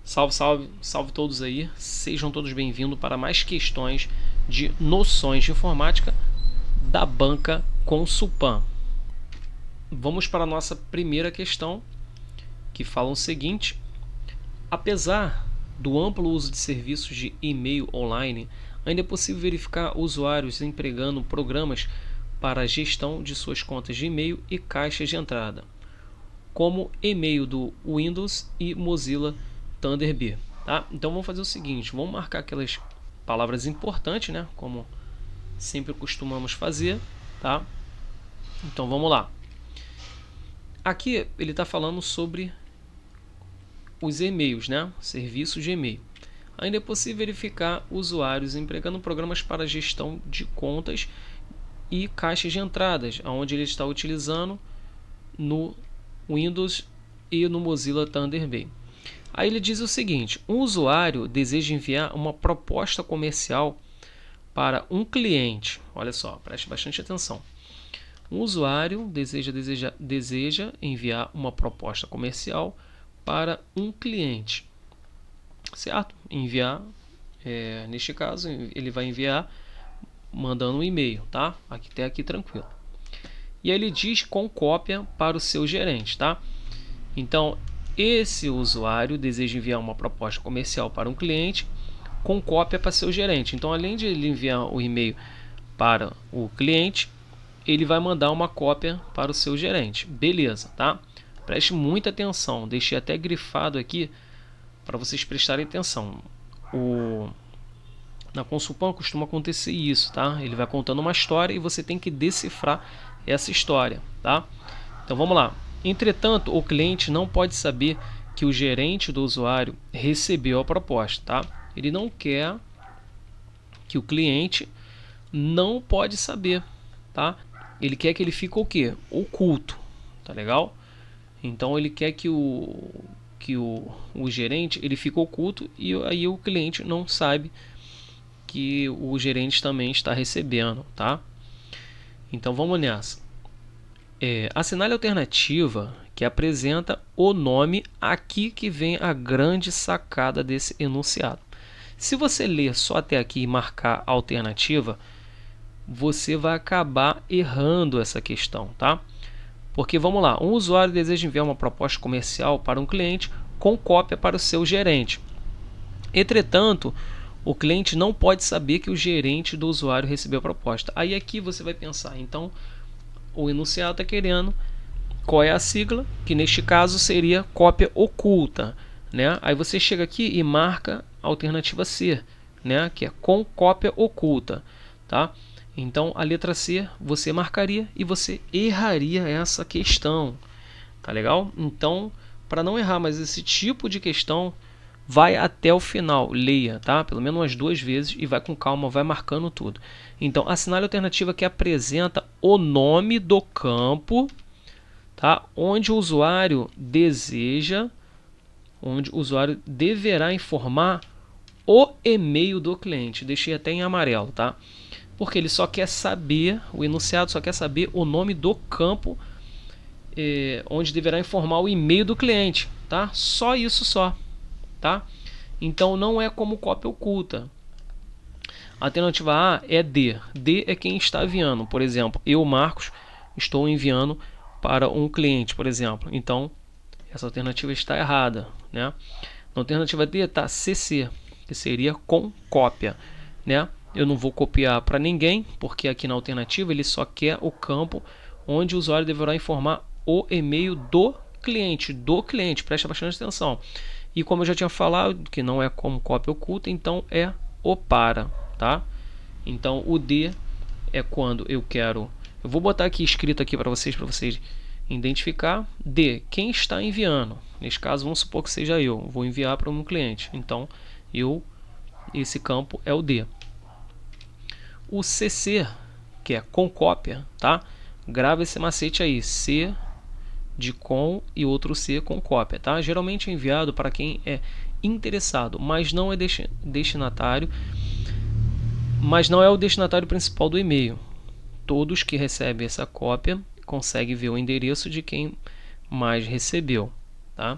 Salve, salve, salve todos aí. Sejam todos bem-vindos para mais questões de noções de informática da banca Consulpan. Vamos para a nossa primeira questão, que fala o seguinte: apesar do amplo uso de serviços de e-mail online, ainda é possível verificar usuários empregando programas para a gestão de suas contas de e-mail e caixas de entrada, como e-mail do Windows e Mozilla Thunderbird. Tá? Então vamos fazer o seguinte, vamos marcar aquelas palavras importantes, né? Como sempre costumamos fazer, tá? Então vamos lá. Aqui ele está falando sobre os e-mails, né? Serviços de e-mail. Ainda é possível verificar usuários empregando programas para gestão de contas e caixas de entradas, onde ele está utilizando no Windows e no Mozilla Thunderbird. Aí ele diz o seguinte: um usuário deseja enviar uma proposta comercial para um cliente. Olha só, preste bastante atenção. Um usuário deseja enviar uma proposta comercial para um cliente, certo? Enviar, neste caso, ele vai enviar mandando um e-mail, tá? Até aqui tranquilo. E aí ele diz com cópia para o seu gerente, tá? Então, esse usuário deseja enviar uma proposta comercial para um cliente com cópia para seu gerente. Então, além de ele enviar o e-mail para o cliente, ele vai mandar uma cópia para o seu gerente. Beleza, tá? Preste muita atenção. Deixei até grifado aqui para vocês prestarem atenção. Na Consulpan costuma acontecer isso, tá? Ele vai contando uma história e você tem que decifrar essa história, tá? Então vamos lá. Entretanto, o cliente não pode saber que o gerente do usuário recebeu a proposta, tá? Ele não quer que o cliente não pode saber, tá? Ele quer que ele fique o quê? Oculto, tá legal? Então ele quer que o gerente ele fique oculto e aí o cliente não sabe que o gerente também está recebendo, tá? Então vamos nessa. Assinale a alternativa que apresenta o nome. Aqui que vem a grande sacada desse enunciado. Se você ler só até aqui e marcar a alternativa, você vai acabar errando essa questão, tá? Porque vamos lá, um usuário deseja enviar uma proposta comercial para um cliente com cópia para o seu gerente. Entretanto, o cliente não pode saber que o gerente do usuário recebeu a proposta. Aí aqui você vai pensar, então o enunciado está querendo qual é a sigla, que neste caso seria cópia oculta, né? Aí você chega aqui e marca a alternativa C, né? Que é com cópia oculta, tá? Então a letra C você marcaria e você erraria essa questão, tá legal? Então, para não errar mais esse tipo de questão, vai até o final, leia, tá? Pelo menos umas 2 vezes e vai com calma, vai marcando tudo. Então, assinale a alternativa que apresenta o nome do campo, tá? Onde o usuário deverá informar o e-mail do cliente. Deixei até em amarelo, tá? Porque ele só quer saber, o enunciado só quer saber o nome do campo onde deverá informar o e-mail do cliente, tá? Só isso só, tá? Então não é como cópia oculta. A alternativa A é D. D é quem está enviando. Por exemplo, eu, Marcos, estou enviando para um cliente, por exemplo. Então essa alternativa está errada, né? Na alternativa D está CC, que seria com cópia, né? Eu não vou copiar para ninguém, porque aqui na alternativa ele só quer o campo onde o usuário deverá informar o e-mail do cliente, presta bastante atenção. E como eu já tinha falado, que não é como cópia oculta, então é o para, tá? Então o D é quando eu quero, eu vou botar aqui escrito aqui para vocês identificar. D, quem está enviando. Nesse caso, vamos supor que seja eu, vou enviar para um cliente. Então, esse campo é o D. O CC, que é com cópia, tá? Grava esse macete aí, C de com e outro C com cópia, tá? Geralmente é enviado para quem é interessado, mas não é destinatário, mas não é o destinatário principal do e-mail. Todos que recebem essa cópia conseguem ver o endereço de quem mais recebeu, tá?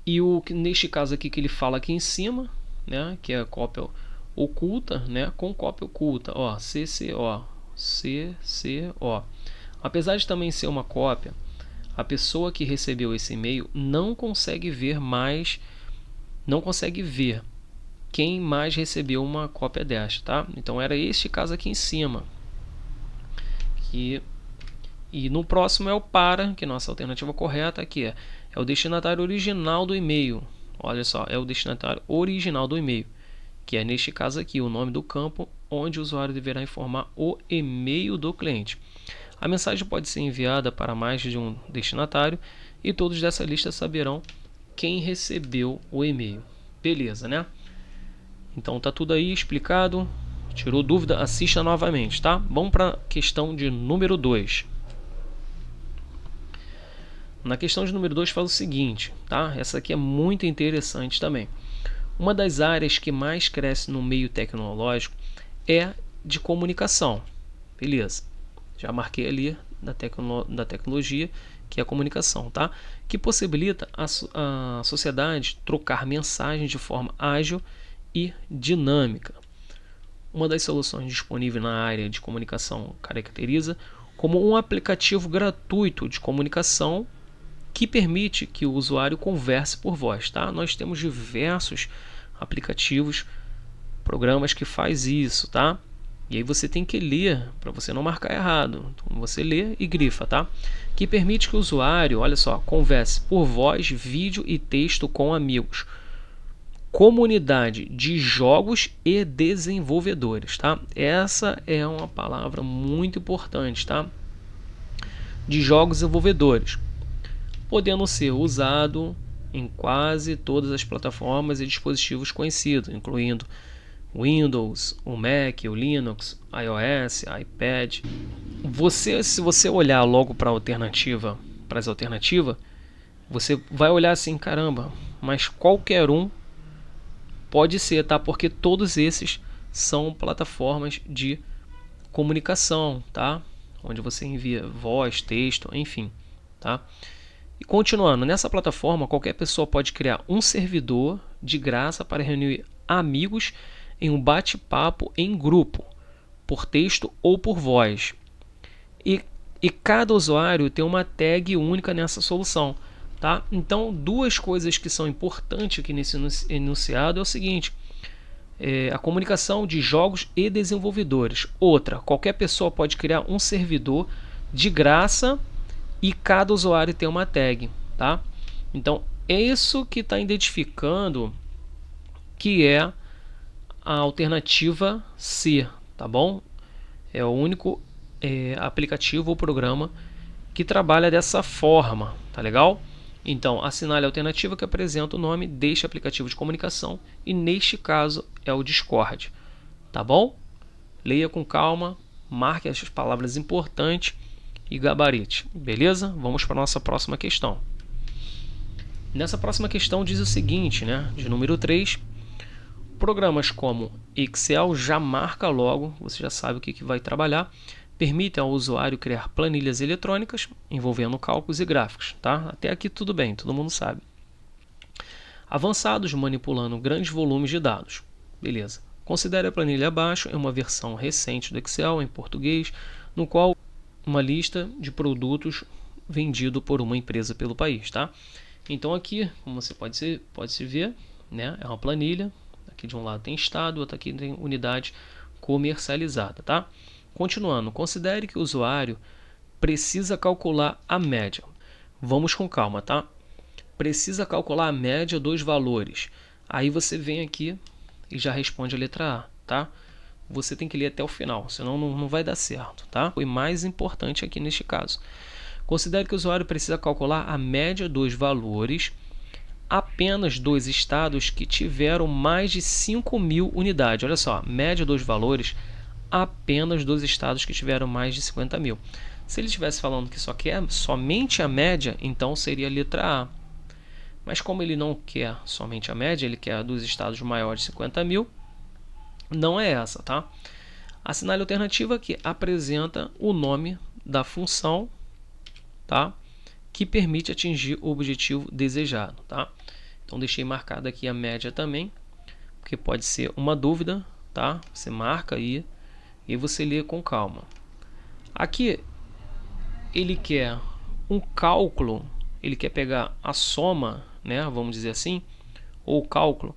E neste caso aqui que ele fala aqui em cima, né, que é a cópia oculta, né, com cópia oculta, ó, CCO, CCO. Apesar de também ser uma cópia, a pessoa que recebeu esse e-mail não consegue ver quem mais recebeu uma cópia desta, tá? Então era este caso aqui em cima. E no próximo é o para, que nossa alternativa correta aqui é o destinatário original do e-mail. Olha só, é o destinatário original do e-mail, que é neste caso aqui o nome do campo onde o usuário deverá informar o e-mail do cliente. A mensagem pode ser enviada para mais de um destinatário e todos dessa lista saberão quem recebeu o e-mail. Beleza, né? Então tá tudo aí explicado. Tirou dúvida? Assista novamente, tá? Vamos para a questão de número 2. Na questão de número 2 fala o seguinte, tá? Essa aqui é muito interessante também. Uma das áreas que mais cresce no meio tecnológico é de comunicação. Beleza. Já marquei ali da tecnologia, que é a comunicação, tá? Que possibilita a sociedade trocar mensagens de forma ágil e dinâmica. Uma das soluções disponíveis na área de comunicação caracteriza como um aplicativo gratuito de comunicação que permite que o usuário converse por voz, tá? Nós temos diversos aplicativos, programas que faz isso, tá? E aí você tem que ler para você não marcar errado. Então você lê e grifa, tá? Que permite que o usuário, olha só, converse por voz, vídeo e texto com amigos, comunidade de jogos e desenvolvedores, tá? Essa é uma palavra muito importante, tá? De jogos desenvolvedores, podendo ser usado em quase todas as plataformas e dispositivos conhecidos, incluindo Windows, o Mac, o Linux, iOS, iPad. Se você olhar logo para as alternativas, você vai olhar assim, caramba, mas qualquer um pode ser, tá? Porque todos esses são plataformas de comunicação, tá? Onde você envia voz, texto, enfim, tá? E continuando, nessa plataforma qualquer pessoa pode criar um servidor de graça para reunir amigos em um bate-papo em grupo, por texto ou por voz. E cada usuário tem uma tag única nessa solução, tá? Então, duas coisas que são importantes aqui nesse enunciado é o seguinte: a comunicação de jogos e desenvolvedores. Outra, qualquer pessoa pode criar um servidor de graça e cada usuário tem uma tag, tá? Então, é isso que está identificando que é a alternativa C, tá bom? É o único aplicativo ou programa que trabalha dessa forma, tá legal? Então, assinale a alternativa que apresenta o nome deste aplicativo de comunicação e neste caso é o Discord, tá bom? Leia com calma, marque as palavras importantes e gabarite, beleza? Vamos para a nossa próxima questão. Nessa próxima questão diz o seguinte, né? De número 3, programas como Excel já marca logo, você já sabe o que vai trabalhar, permitem ao usuário criar planilhas eletrônicas envolvendo cálculos e gráficos, tá? Até aqui tudo bem, todo mundo sabe. Avançados manipulando grandes volumes de dados, beleza? Considere a planilha abaixo, é uma versão recente do Excel em português, no qual uma lista de produtos vendido por uma empresa pelo país, tá? Então aqui, como você pode se ver, né? É uma planilha. Aqui de um lado tem estado, outro aqui tem unidade comercializada, tá? Continuando, considere que o usuário precisa calcular a média. Vamos com calma, tá? Precisa calcular a média dos valores. Aí você vem aqui e já responde a letra A, tá? Você tem que ler até o final, senão não vai dar certo, tá? O mais importante aqui neste caso. Considere que o usuário precisa calcular a média dos valores apenas dos estados que tiveram mais de 5.000 unidades. Olha só, média dos valores apenas dos estados que tiveram mais de 50.000. Se ele estivesse falando que só quer somente a média, então seria a letra A. Mas como ele não quer somente a média, ele quer dos estados maiores de 50.000, não é essa, tá? Assinale a alternativa que apresenta o nome da função, tá? Que permite atingir o objetivo desejado, tá? Então deixei marcado aqui a média também, porque pode ser uma dúvida, tá? Você marca aí e você lê com calma. Aqui ele quer um cálculo, ele quer pegar a soma, né, vamos dizer assim, ou o cálculo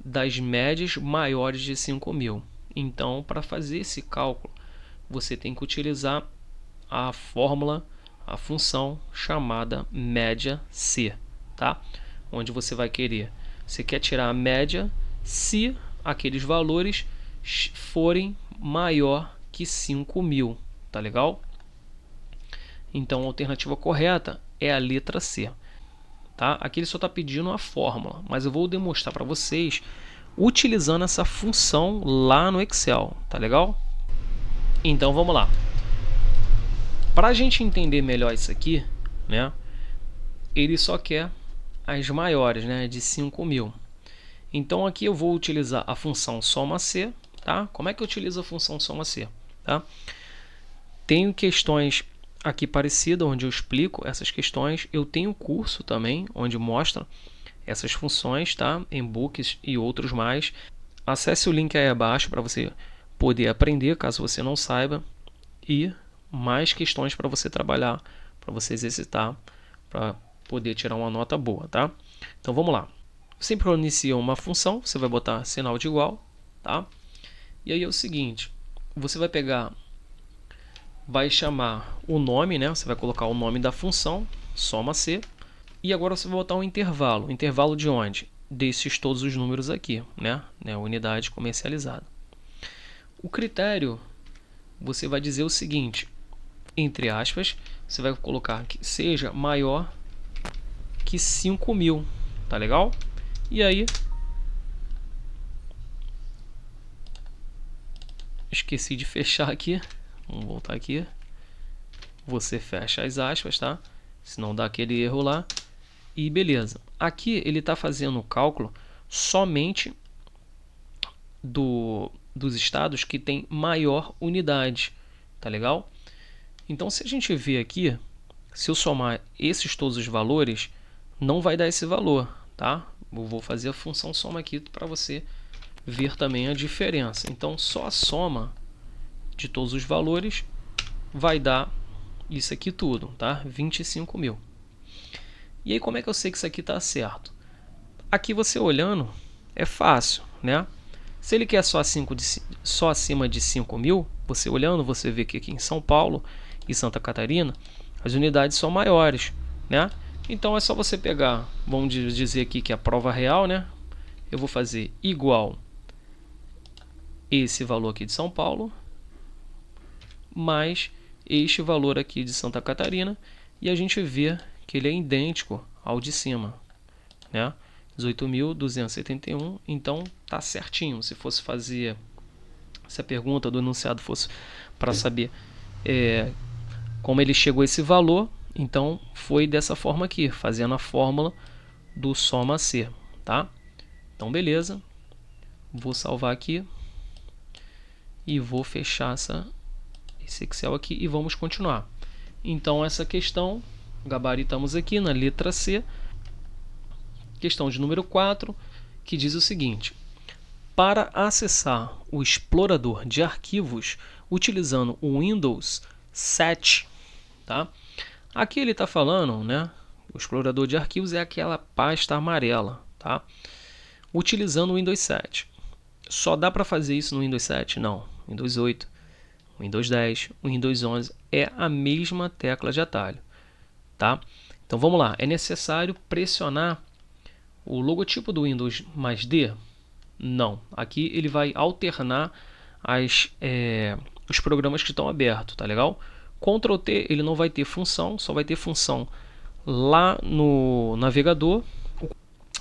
das médias maiores de 5.000. Então, para fazer esse cálculo, você tem que utilizar a fórmula, a função chamada média C, tá? Onde você vai querer, você quer tirar a média se aqueles valores forem maior que 5.000, tá legal? Então a alternativa correta é a letra C, tá? Aqui ele só está pedindo a fórmula, mas eu vou demonstrar para vocês utilizando essa função lá no Excel, tá legal? Então vamos lá. Para a gente entender melhor isso aqui, né? Ele só quer as maiores, né? De 5.000. Então aqui eu vou utilizar a função soma C, tá? Como é que eu utilizo a função soma C, tá? Tenho questões aqui parecidas onde eu explico essas questões. Eu tenho curso também onde mostra essas funções, tá? Em books e outros mais. Acesse o link aí abaixo para você poder aprender, caso você não saiba, e mais questões para você trabalhar, para você exercitar, para poder tirar uma nota boa, tá? Então vamos lá. Sempre que inicia uma função, você vai botar sinal de igual, tá? E aí é o seguinte, você vai pegar, vai chamar o nome, né? Você vai colocar o nome da função, soma C, e agora você vai botar um intervalo. Intervalo de onde? Desses todos os números aqui, né? Unidade comercializada. O critério, você vai dizer o seguinte, entre aspas, você vai colocar que seja maior que 5.000, tá legal? E aí, esqueci de fechar aqui, vamos voltar aqui, você fecha as aspas, tá? Senão dá aquele erro lá, e beleza. Aqui ele está fazendo o cálculo somente dos estados que tem maior unidade, tá legal? Então se a gente ver aqui, se eu somar esses todos os valores, não vai dar esse valor, tá? Eu vou fazer a função soma aqui para você ver também a diferença. Então só a soma de todos os valores vai dar isso aqui tudo, tá? 25.000. E aí como é que eu sei que isso aqui está certo? Aqui você olhando é fácil, né? Se ele quer só acima de 5.000, você olhando, você vê que aqui em São Paulo e Santa Catarina, as unidades são maiores, né? Então é só você pegar, vamos dizer aqui que é a prova real, né? Eu vou fazer igual esse valor aqui de São Paulo, mais este valor aqui de Santa Catarina, e a gente vê que ele é idêntico ao de cima, né? 18.271, então tá certinho. Se fosse fazer, se a pergunta do enunciado fosse para saber como ele chegou a esse valor, então foi dessa forma aqui, fazendo a fórmula do soma C, tá? Então beleza, vou salvar aqui e vou fechar esse Excel aqui e vamos continuar. Então essa questão, gabaritamos aqui na letra C, questão de número 4, que diz o seguinte: para acessar o explorador de arquivos utilizando o Windows 7, tá? Aqui ele está falando, né? O explorador de arquivos é aquela pasta amarela, tá? Utilizando o Windows 7. Só dá para fazer isso no Windows 7? Não. Windows 8, Windows 10, Windows 11 é a mesma tecla de atalho, tá? Então vamos lá. É necessário pressionar o logotipo do Windows mais D? Não. Aqui ele vai alternar os programas que estão abertos, tá legal? Ctrl T ele não vai ter função, só vai ter função lá no navegador.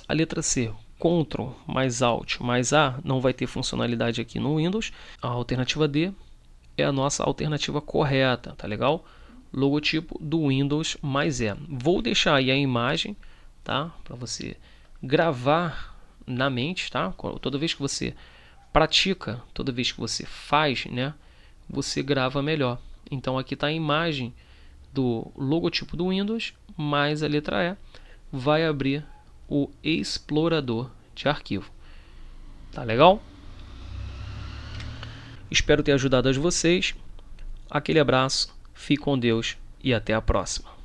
A letra C, Ctrl mais Alt mais A, não vai ter funcionalidade aqui no Windows. A alternativa D é a nossa alternativa correta, tá legal? Logotipo do Windows mais E. Vou deixar aí a imagem, tá? Para você gravar na mente, tá? Toda vez que você pratica, toda vez que você faz, né? Você grava melhor. Então aqui está a imagem do logotipo do Windows mais a letra E. Vai abrir o explorador de arquivo. Tá legal? Espero ter ajudado vocês. Aquele abraço, fique com Deus e até a próxima.